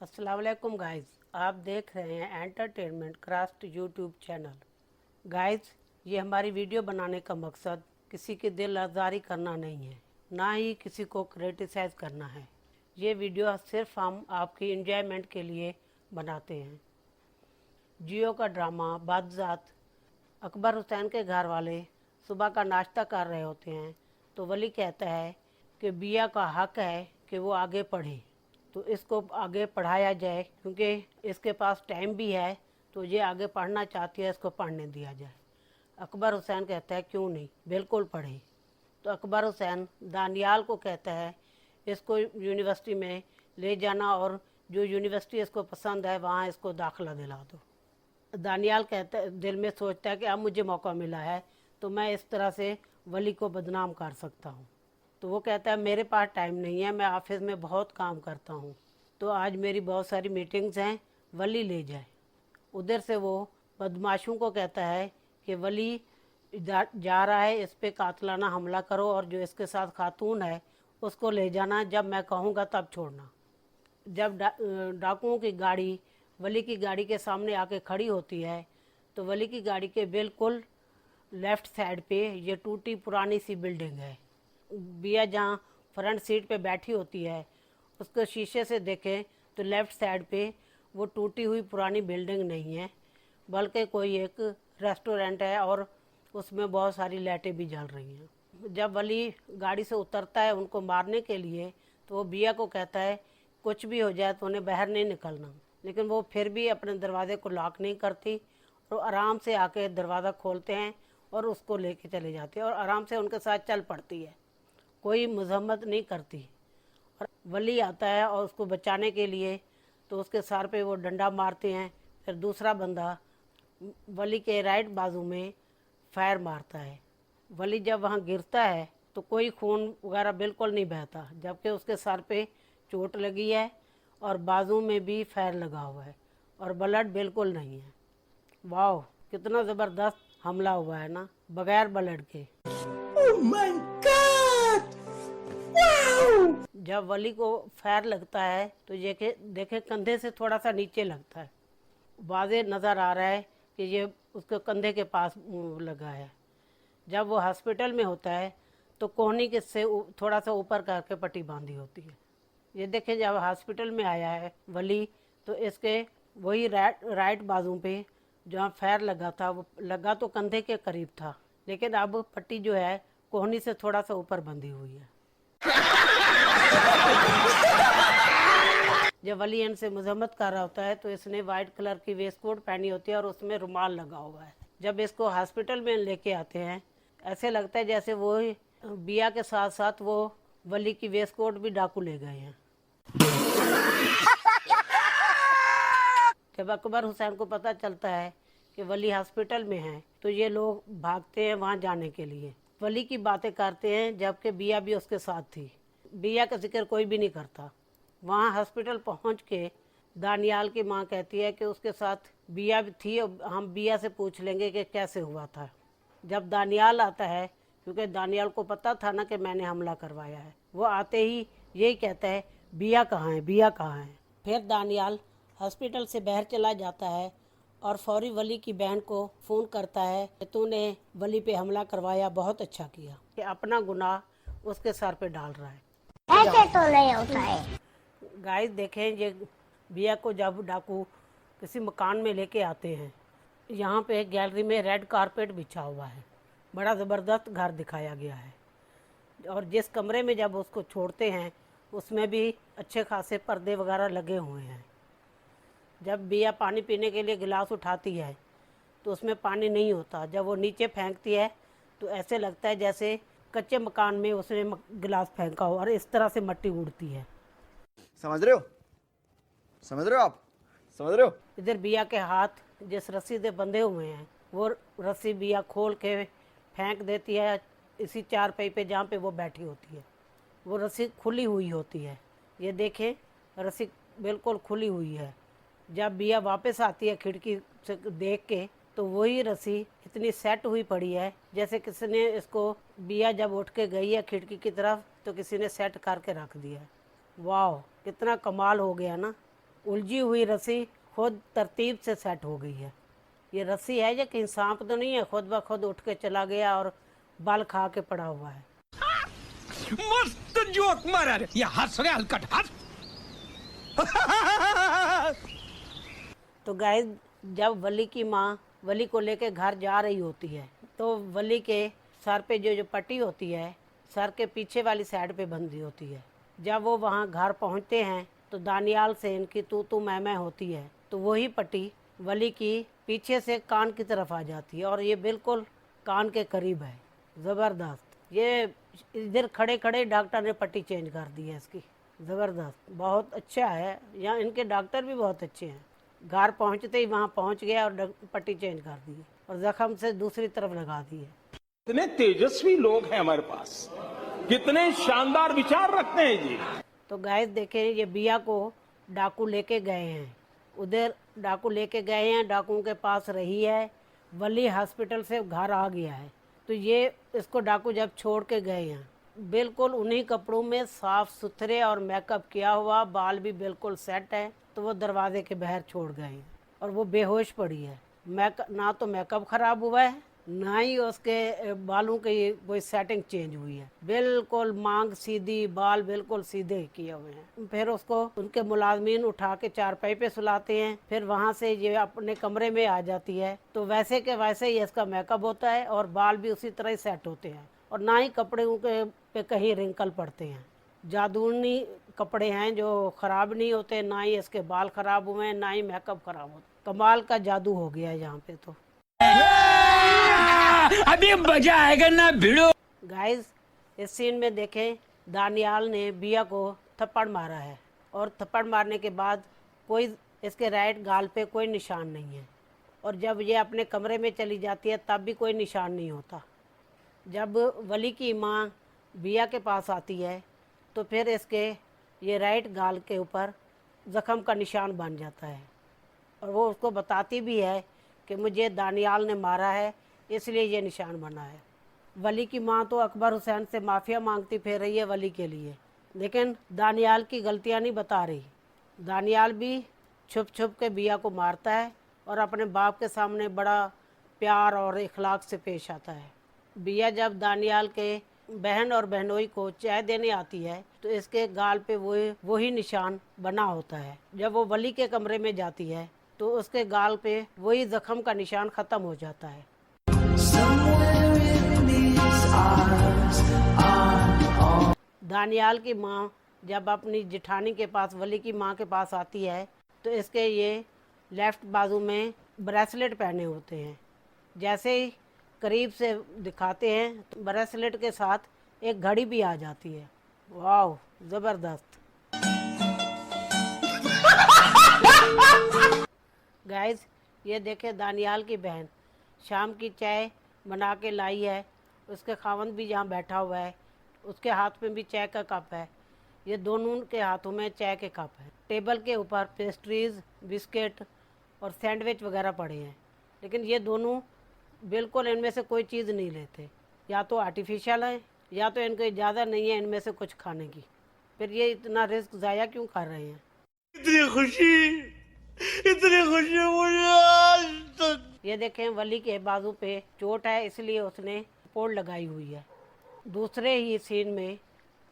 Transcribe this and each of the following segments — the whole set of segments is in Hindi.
अस्सलाम वालेकुम गाइस, आप देख रहे हैं entertainment craft YouTube channel. Guys, ये हमारी वीडियो बनाने का मकसद किसी की दिल आज़ारी करना नहीं है, ना ही किसी को क्रिटिसाइज़ करना है। ये वीडियो सिर्फ हम आपकी एंजॉयमेंट के लिए बनाते हैं। जियो का ड्रामा बादशाह अकबर हुसैन के घर वाले सुबह का नाश्ता कर रहे होते हैं तो वली कहता है कि बिया का हक है कि वो आगे पढ़े, तो इसको आगे पढ़ाया जाए क्योंकि इसके पास टाइम भी है, तो ये आगे पढ़ना चाहती है, इसको पढ़ने दिया जाए। अकबर हुसैन कहता है क्यों नहीं, बिल्कुल पढ़े। तो अकबर हुसैन दानियाल को कहता है इसको यूनिवर्सिटी में ले जाना और जो यूनिवर्सिटी इसको पसंद है वहाँ इसको दाखिला दिला दो। दानियाल कहता है, दिल में सोचता है कि अब मुझे मौका मिला है तो मैं इस तरह से वली को बदनाम कर सकता हूँ। तो वो कहता है मेरे पास टाइम नहीं है, मैं ऑफिस में बहुत काम करता हूँ, तो आज मेरी बहुत सारी मीटिंग्स हैं, वली ले जाए। उधर से वो बदमाशों को कहता है कि वली जा रहा है, इस पे कातलाना हमला करो और जो इसके साथ खातून है उसको ले जाना, जब मैं कहूँगा तब छोड़ना। जब डाकुओं की गाड़ी वली की गाड़ी के सामने आके खड़ी होती है तो वली की गाड़ी के बिल्कुल लेफ़्ट साइड पे ये टूटी पुरानी सी बिल्डिंग है। बिया जहाँ फ्रंट सीट पे बैठी होती है उसको शीशे से देखें तो लेफ़्ट साइड पे वो टूटी हुई पुरानी बिल्डिंग नहीं है, बल्कि कोई एक रेस्टोरेंट है और उसमें बहुत सारी लाइटें भी जल रही हैं। जब वली गाड़ी से उतरता है उनको मारने के लिए तो वो बिया को कहता है कुछ भी हो जाए तो उन्हें बाहर नहीं निकलना, लेकिन वो फिर भी अपने दरवाजे को लॉक नहीं करती और आराम से आके दरवाज़ा खोलते हैं और उसको लेके चले जाते हैं और आराम से उनके साथ चल पड़ती है, कोई मजम्मत नहीं करती। और वली आता है और उसको बचाने के लिए तो उसके सर पे वो डंडा मारते हैं, फिर दूसरा बंदा वली के राइट बाजू में फायर मारता है। वली जब वहाँ गिरता है तो कोई खून वगैरह बिल्कुल नहीं बहता, जबकि उसके सर पे चोट लगी है और बाजू में भी फायर लगा हुआ है और ब्लड बिल्कुल नहीं है। वाह, कितना ज़बरदस्त हमला हुआ है ना, बगैर ब्लड के। Oh my God! Wow! जब वली को फायर लगता है तो ये देखे कंधे से थोड़ा सा नीचे लगता है, वाज़े नज़र आ रहा है कि ये उसके कंधे के पास लगा है। जब वो हॉस्पिटल में होता है तो कोहनी के से थोड़ा सा ऊपर करके पट्टी बांधी होती है। ये देखें जब हॉस्पिटल में आया है वली तो इसके वही राइट बाजू पे जहाँ फायर लगा था वो लगा तो कंधे के करीब था, लेकिन अब पट्टी जो है कोहनी से थोड़ा सा ऊपर बंधी हुई है। जब वली इनसे मजम्मत कर रहा होता है तो इसने वाइट कलर की वेस्ट कोट पहनी होती है और उसमें रुमाल लगा हुआ है। जब इसको हॉस्पिटल में लेके आते हैं ऐसे लगता है जैसे वो बिया के साथ साथ वो वली की वेस्ट कोट भी डाकू ले गए हैं। जब अकबर हुसैन को पता चलता है कि वली हॉस्पिटल में है तो ये लोग भागते हैं वहाँ जाने के लिए। वली की बातें करते हैं जबकि बिया भी उसके साथ थी। बिया का जिक्र कोई भी नहीं करता। वहाँ हॉस्पिटल पहुँच के दानियाल की माँ कहती है कि उसके साथ बिया भी थी और हम बिया से पूछ लेंगे कि कैसे हुआ था। जब दानियाल आता है, क्योंकि दानियाल को पता था ना कि मैंने हमला करवाया है, वो आते ही यही कहता है बिया कहाँ है, बिया कहाँ है। फिर दानियाल हॉस्पिटल से बाहर चला जाता है और फौरी वली की बहन को फ़ोन करता है कि तूने वली पे हमला करवाया, बहुत अच्छा किया, कि अपना गुनाह उसके सर पे डाल रहा है। ऐसे तो नहीं होता है। गाइस देखें, ये बिया को जब डाकू किसी मकान में लेके आते हैं, यहाँ पे गैलरी में रेड कारपेट बिछा हुआ है, बड़ा ज़बरदस्त घर दिखाया गया है। और जिस कमरे में जब उसको छोड़ते हैं उसमें भी अच्छे खासे पर्दे वगैरह लगे हुए हैं। जब बिया पानी पीने के लिए गिलास उठाती है तो उसमें पानी नहीं होता, जब वो नीचे फेंकती है तो ऐसे लगता है जैसे कच्चे मकान में उसने गिलास फेंका हो और इस तरह से मिट्टी उड़ती है। समझ रहे हो? समझ रहे हो आप? समझ रहे हो? इधर बिया के हाथ जिस रस्सी से बंधे हुए हैं वो रस्सी बिया खोल के फेंक देती है इसी चारपाई पे जहाँ पे वो बैठी होती है। वो रस्सी खुली हुई होती है, ये देखें रस्सी बिल्कुल खुली हुई है। जब बिया वापस आती है खिड़की से देख के तो वही रस्सी इतनी सेट हुई पड़ी है जैसे किसी ने इसको, बिया जब उठ के गई है खिड़की की तरफ तो किसी ने सेट करके रख दिया। वाह, कितना कमाल हो गया ना। उलझी हुई रस्सी खुद तरतीब से सेट हो गई है। ये रस्सी है या कहीं सांप तो नहीं है, खुद ब खुद उठ के चला गया और बाल खा के पड़ा हुआ है। मस्त जोक मारा रे, ये हंस रहे हलकट हंस। तो गाइस, जब वली की माँ वली को लेके घर जा रही होती है तो वली के सर पे जो पट्टी होती है सर के पीछे वाली साइड पे बंधी होती है। जब वो वहाँ घर पहुँचते हैं तो दानियाल से इनकी तू मैं होती है, तो वही पट्टी वली की पीछे से कान की तरफ आ जाती है और ये बिल्कुल कान के करीब है। ज़बरदस्त। ये इधर खड़े खड़े डॉक्टर ने पट्टी चेंज कर दी है इसकी। ज़बरदस्त, बहुत अच्छा है। यहाँ इनके डॉक्टर भी बहुत अच्छे हैं। घर पहुँचते ही वहाँ पहुँच गया और पट्टी चेंज कर दी है और ज़ख्म से दूसरी तरफ लगा दी है। कितने तेजस्वी लोग हैं हमारे पास, कितने शानदार विचार रखते हैं जी। तो गाइस देखें, ये बिया को डाकू लेके गए हैं, उधर डाकू लेके गए हैं, डाकुओं के पास रही है। वली हॉस्पिटल से घर आ गया है, तो ये इसको डाकू जब छोड़ के गए हैं बिल्कुल उन्हीं कपड़ों में साफ सुथरे और मेकअप किया हुआ, बाल भी बिल्कुल सेट है, तो वो दरवाजे के बाहर छोड़ गए हैं और वो बेहोश पड़ी है। ना तो मेकअप खराब हुआ है, ना ही उसके बालों की कोई सेटिंग चेंज हुई है। बिल्कुल मांग सीधी, बाल बिल्कुल सीधे किए हुए हैं। फिर उसको उनके मुलाजमीन उठा के चारपाई पे सुलाते हैं, फिर वहाँ से ये अपने कमरे में आ जाती है, तो वैसे के वैसे ही इसका मेकअप होता है और बाल भी उसी तरह ही सेट होते हैं और ना ही कपड़े के पे कहीं रिंकल पड़ते हैं। जादूनी कपड़े हैं जो ख़राब नहीं होते, ना ही इसके बाल ख़राब हुए हैं, ना ही मेकअप ख़राब होता। कमाल का जादू हो गया है यहाँ पे। तो अभी मजा आएगा ना भिड़ो। गाइस, इस सीन में देखें, दानियाल ने बिया को थप्पड़ मारा है और थप्पड़ मारने के बाद कोई इसके राइट गाल पे कोई निशान नहीं है और जब ये अपने कमरे में चली जाती है तब भी कोई निशान नहीं होता। जब वली की माँ बिया के पास आती है तो फिर इसके ये राइट गाल के ऊपर ज़ख्म का निशान बन जाता है और वो उसको बताती भी है कि मुझे दानियाल ने मारा है, इसलिए ये निशान बना है। वली की माँ तो अकबर हुसैन से माफ़िया मांगती फिर रही है वली के लिए, लेकिन दानियाल की गलतियाँ नहीं बता रही। दानियाल भी छुप छुप के बिया को मारता है और अपने बाप के सामने बड़ा प्यार और इखलाक से पेश आता है। बिया जब दानियाल के बहन और बहनोई को चाय देने आती है तो इसके गाल पे वही निशान बना होता है। जब वो वली के कमरे में जाती है तो उसके गाल पे वही ज़ख्म का निशान ख़त्म हो जाता है। दानियाल की माँ जब अपनी जिठानी के पास वली की माँ के पास आती है तो इसके ये लेफ़्ट बाजू में ब्रेसलेट पहने होते हैं। जैसे ही करीब से दिखाते हैं तो ब्रेसलेट के साथ एक घड़ी भी आ जाती है। वाह, ज़बरदस्त। गाइस, ये देखे दानियाल की बहन शाम की चाय बना के लाई है, उसके खावंद भी यहाँ बैठा हुआ है, उसके हाथ में भी चाय का कप है। ये दोनों के हाथों में चाय के कप है। टेबल के ऊपर पेस्ट्रीज, बिस्किट और सैंडविच वगैरह पड़े हैं, लेकिन ये दोनों बिल्कुल इनमें से कोई चीज़ नहीं लेते। या तो आर्टिफिशियल है या तो इनको इजाज़त नहीं है इनमें से कुछ खाने की। फिर ये इतना रिस्क ज़ाया क्यों कर रहे हैं? इतनी खुशी मुझे आज तक। ये देखें, वली के बाजू पे चोट है इसलिए उसने पोल लगाई हुई है। दूसरे ही सीन में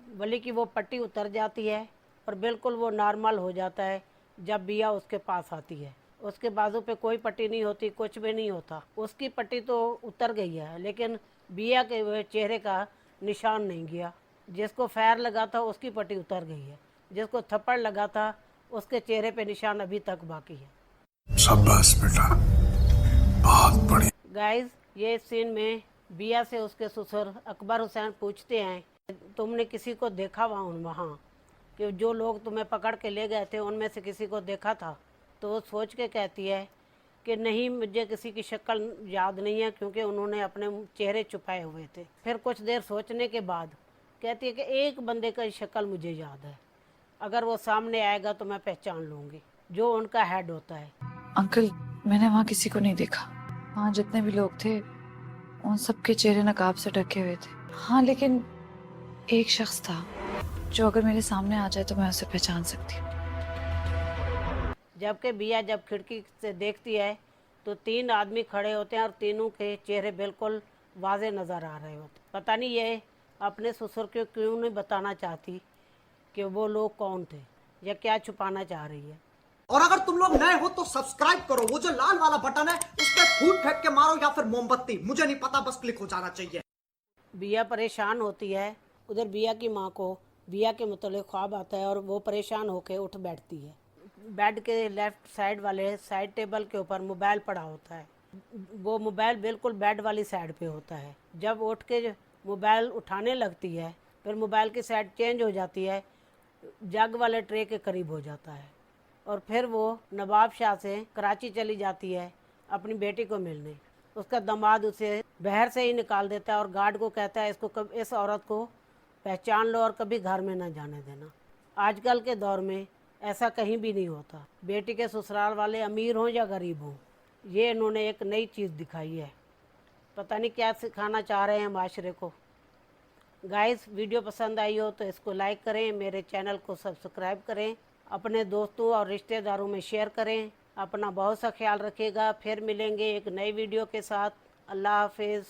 वली की वो पट्टी उतर जाती है और बिल्कुल वो नॉर्मल हो जाता है जब बिया उसके पास आती है। उसके बाजू पे कोई पट्टी नहीं होती, कुछ भी नहीं होता। उसकी पट्टी तो उतर गई है लेकिन बिया के वो चेहरे का निशान नहीं गया। जिसको फायर लगा था उसकी पट्टी उतर गई है, जिसको थप्पड़ लगा था उसके चेहरे पे निशान अभी तक बाकी है। शाबाश बेटा, बहुत बढ़िया। गाइस, ये सीन में बिया से उसके ससुर अकबर हुसैन पूछते हैं, तुमने किसी को देखा वहाँ कि जो लोग तुम्हें पकड़ के ले गए थे उनमें से किसी को देखा था? तो वो सोच के कहती है कि नहीं, मुझे किसी की शक्ल याद नहीं है क्योंकि उन्होंने अपने चेहरे छुपाए हुए थे। फिर कुछ देर सोचने के बाद कहती है कि एक बंदे का शक्ल मुझे याद है, अगर वो सामने आएगा तो मैं पहचान लूँगी, जो उनका हेड होता है। अंकल, मैंने वहाँ किसी को नहीं देखा। वहाँ जितने भी लोग थे उन सबके चेहरे नकाब से ढके हुए थे। हाँ, लेकिन एक शख्स था जो अगर मेरे सामने आ जाए तो मैं उसे पहचान सकती हूँ। जबकि बिया जब खिड़की से देखती है तो 3 आदमी खड़े होते हैं और तीनों के चेहरे बिल्कुल वाज़े नज़र आ रहे होते। पता नहीं ये अपने ससुर को क्यों नहीं बताना चाहती कि वो लोग कौन थे या क्या छुपाना चाह रही है। और अगर तुम लोग नए हो तो सब्सक्राइब करो, वो जो लाल वाला बटन है उस पर फूट फेंक के मारो या फिर मोमबत्ती, मुझे नहीं पता, बस क्लिक हो जाना चाहिए। बिया परेशान होती है। उधर बिया की माँ को बिया के मतलब ख्वाब आता है और वो परेशान होकर उठ बैठती है। बेड के लेफ्ट साइड वाले साइड टेबल के ऊपर मोबाइल पड़ा होता है। वो मोबाइल बिल्कुल बेड वाली साइड पे होता है। जब उठ के मोबाइल उठाने लगती है फिर मोबाइल की साइड चेंज हो जाती है, जग वाले ट्रे के करीब हो जाता है और फिर वो नवाब शाह से कराची चली जाती है अपनी बेटी को मिलने। उसका दामाद उसे बहर से ही निकाल देता है और गार्ड को कहता है इसको इस औरत को पहचान लो और कभी घर में ना जाने देना। आजकल के दौर में ऐसा कहीं भी नहीं होता, बेटी के ससुराल वाले अमीर हों या गरीब हों। ये इन्होंने एक नई चीज़ दिखाई है, पता नहीं क्या सिखाना चाह रहे हैं माशरे को। गाइस, वीडियो पसंद आई हो तो इसको लाइक करें, मेरे चैनल को सब्सक्राइब करें, अपने दोस्तों और रिश्तेदारों में शेयर करें। अपना बहुत सा ख्याल रखिएगा। फिर मिलेंगे एक नई वीडियो के साथ। अल्लाह हाफिज़।